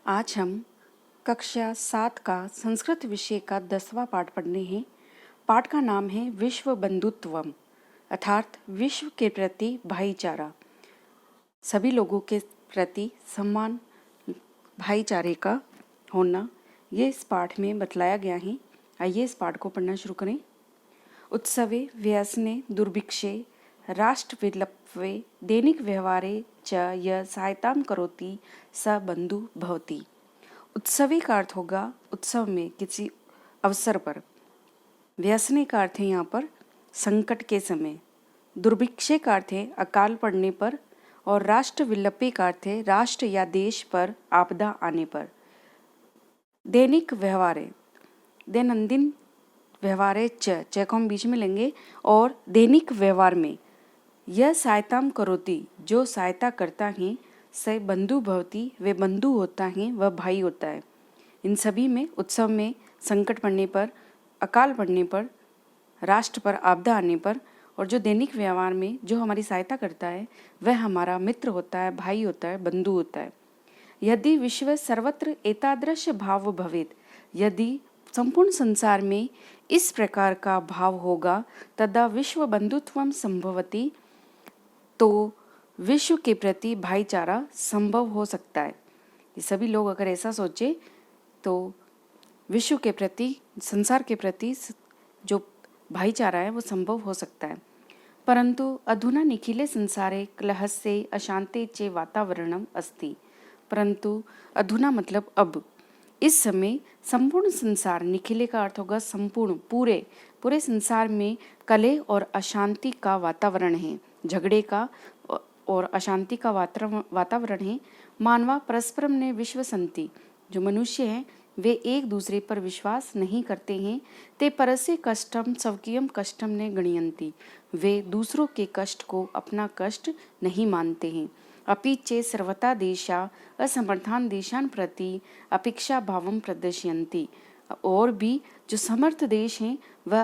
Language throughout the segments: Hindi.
आज हम कक्षा 7 का संस्कृत विषय का 10वां पाठ पढ़ने हैं। पाठ का नाम है विश्व बंधुत्वम, अर्थात विश्व के प्रति भाईचारा, सभी लोगों के प्रति सम्मान, भाईचारे का होना, ये इस पाठ में बतलाया गया है। आइए इस पाठ को पढ़ना शुरू करें। उत्सवे व्यसने दुर्भिक्षे राष्ट्रविलप्वे दैनिक व्यवहारे च य सहायतां करोति स बंधु भवति। उत्सवे का अर्थ होगा उत्सव में, किसी अवसर पर। व्यसने का अर्थ है यहाँ पर संकट के समय। दुर्भिक्षे का अर्थ है अकाल पड़ने पर। और राष्ट्र विलपे का अर्थ है राष्ट्र या देश पर आपदा आने पर। दैनिक व्यवहारे, दैनंदिन व्यवहारे च को हम बीच में लेंगे। और दैनिक व्यवहार में यह सहायताम करोति, जो सहायता करता है, से बंधु भवति, वे बंधु होता है, वह भाई होता है। इन सभी में, उत्सव में, संकट पड़ने पर, अकाल पड़ने पर, राष्ट्र पर आपदा आने पर, और जो दैनिक व्यवहार में जो हमारी सहायता करता है, वह हमारा मित्र होता है, भाई होता है, बंधु होता है। यदि विश्व सर्वत्र एतादृश भाव भवेत्, यदि संपूर्ण संसार में इस प्रकार का भाव होगा, तदा विश्व बंधुत्वम संभवति, तो विश्व के प्रति भाईचारा संभव हो सकता है। ये सभी लोग अगर ऐसा सोचे तो विश्व के प्रति, संसार के प्रति जो भाईचारा है वो संभव हो सकता है। परंतु अधुना निखिले संसारे क्लहस्य अशांते चे वातावरणम अस्ति। परंतु अधुना मतलब अब, इस समय संपूर्ण संसार, निखिले का अर्थ होगा संपूर्ण, पूरे संसार में कलह और अशांति का वातावरण है, झगड़े का और अशांति का वातावरण है। मानवा परस्परम ने विश्व संति, जो मनुष्य हैं वे एक दूसरे पर विश्वास नहीं करते हैं। ते परस्य कष्टम स्वकीयम कष्टम ने गणयन्ति, वे दूसरों के कष्ट को अपना कष्ट नहीं मानते हैं। अपि चे सर्वथा देशा असमर्थान देशान प्रति अपेक्षा भावम प्रदर्शयन्ति, और भी जो समर्थ देश हैं वह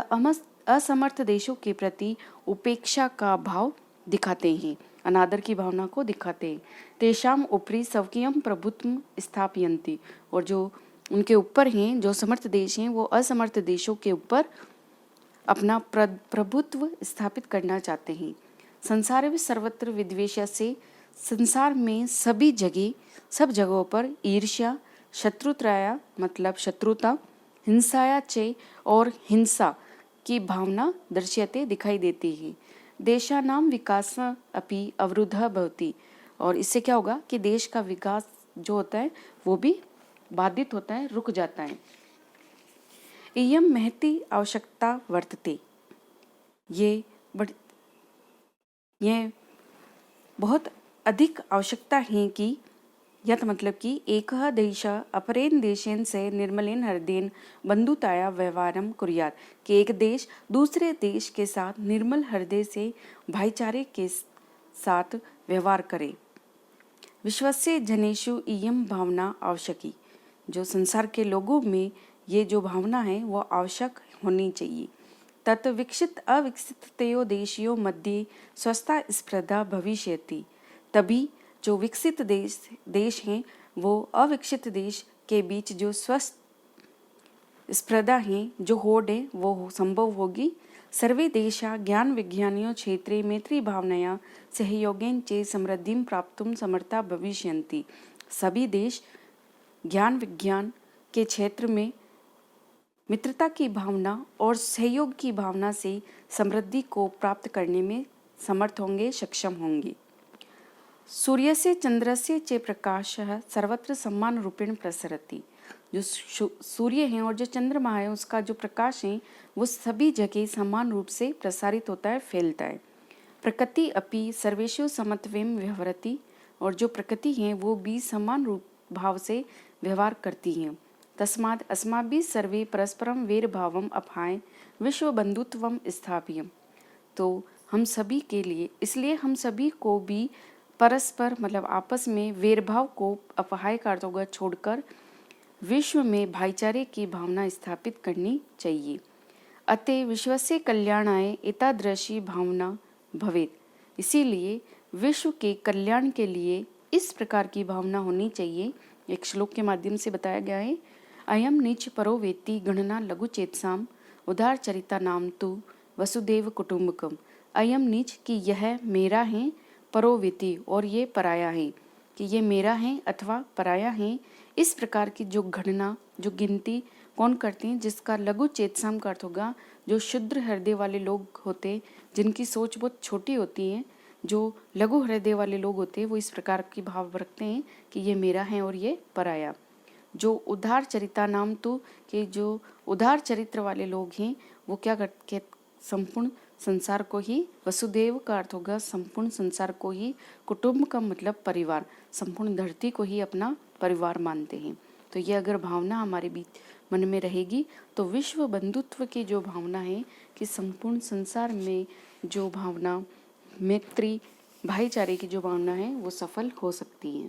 असमर्थ देशों के प्रति उपेक्षा का भाव दिखाते हैं, अनादर की भावना को दिखाते हैं। तेषाम उपरि स्वकीयम प्रभुत्व स्थापयन्ति, और जो उनके ऊपर हैं, जो समर्थ देश हैं, वो असमर्थ देशों के ऊपर अपना प्रभुत्व स्थापित करना चाहते हैं। संसार में सर्वत्र विद्वेष से, संसार में सभी जगह, सब जगहों पर ईर्ष्या, शत्रुत्रया मतलब शत्रुता, हिंसाया चे और हिंसा की भावना दर्श्यते दिखाई देती है। देशानाम विकास अपि अवरुद्ध भवति, और इससे क्या होगा कि देश का विकास जो होता है वो भी बाधित होता है, रुक जाता है। इयं महती आवश्यकता वर्तते, ये बहुत अधिक आवश्यकता है कि यत मतलब कि एक देश अपरेन देशेन से निर्मलेन हृदयेन बंधुताया व्यवहारम कुर्यात्, कि एक देश दूसरे देश के साथ निर्मल हृदय से भाईचारे के साथ व्यवहार करे। विश्वस्य जनेषु इयं भावना आवश्यकी, जो संसार के लोगों में ये जो भावना है वो आवश्यक होनी चाहिए। तत् विकसित अविकसितयो देशियों मध्य स्वस्था स्पर्धा भविष्यति, तभी जो विकसित देश हैं वो अविकसित देश के बीच जो स्वस्थ स्पर्धा है, जो होड़ है, वो संभव होगी। सर्वे देशा ज्ञान विज्ञानियों क्षेत्रे मैत्री भावनया सहयोगेन चे समृद्धिं प्राप्तुं समर्था भविष्यन्ति, सभी देश ज्ञान विज्ञान के क्षेत्र में मित्रता की भावना और सहयोग की भावना से समृद्धि को प्राप्त करने में समर्थ होंगे, सक्षम होंगे। सूर्य से चंद्र से चे प्रकाश सर्वत्र समान रूपेण प्रसरति, जो सूर्य है और जो चंद्रमा है उसका जो प्रकाश है वो सभी जगह समान रूप से प्रसारित होता है, फैलता है। प्रकृति अपि सर्वेषु समत्वेन व्यवहरति, और जो प्रकृति है वो भी समान रूप भाव से व्यवहार करती हैं। तस्माद् अस्माभिः सर्वे परस्परम वैर भावम अपाय विश्व बंधुत्वम स्थापयम्, तो हम सभी के लिए, इसलिए हम सभी को भी परस्पर मतलब आपस में वैरभाव को, अपहाय का अर्थ होगा छोड़कर, विश्व में भाईचारे की भावना स्थापित करनी चाहिए। अतः विश्वस्य कल्याणाय एतादृशी भावना भवेत्, इसीलिए विश्व के कल्याण के लिए इस प्रकार की भावना होनी चाहिए एक श्लोक के माध्यम से बताया गया है। अयम नीच परो वेत्ति गणना लघु चेतसाम उदार चरिता नाम तु वसुदेव कुटुंबकम। अयम नीच कि यह मेरा है, परो वेत्ति और ये पराया है, कि ये मेरा है अथवा पराया है। इस प्रकार की जो गणना, जो गिनती कौन करते हैं, जिसका लघु चेतसाम का अर्थ होगा जो शुद्र हृदय वाले लोग होते, जिनकी सोच बहुत छोटी होती है, जो लघु हृदय वाले लोग होते हैं, वो इस प्रकार की भाव रखते हैं कि ये मेरा है और ये पराया। जो उदार चरिता नाम तो कि जो उदार चरित्र वाले लोग हैं वो क्या करते, संपूर्ण संसार को ही, वसुदेव का अर्थ होगा संपूर्ण संसार को ही, कुटुंब का मतलब परिवार, संपूर्ण धरती को ही अपना परिवार मानते हैं। तो ये अगर भावना हमारे बीच मन में रहेगी तो विश्व बंधुत्व की जो भावना है कि संपूर्ण संसार में जो भावना मैत्री भाईचारे की जो भावना है वो सफल हो सकती है।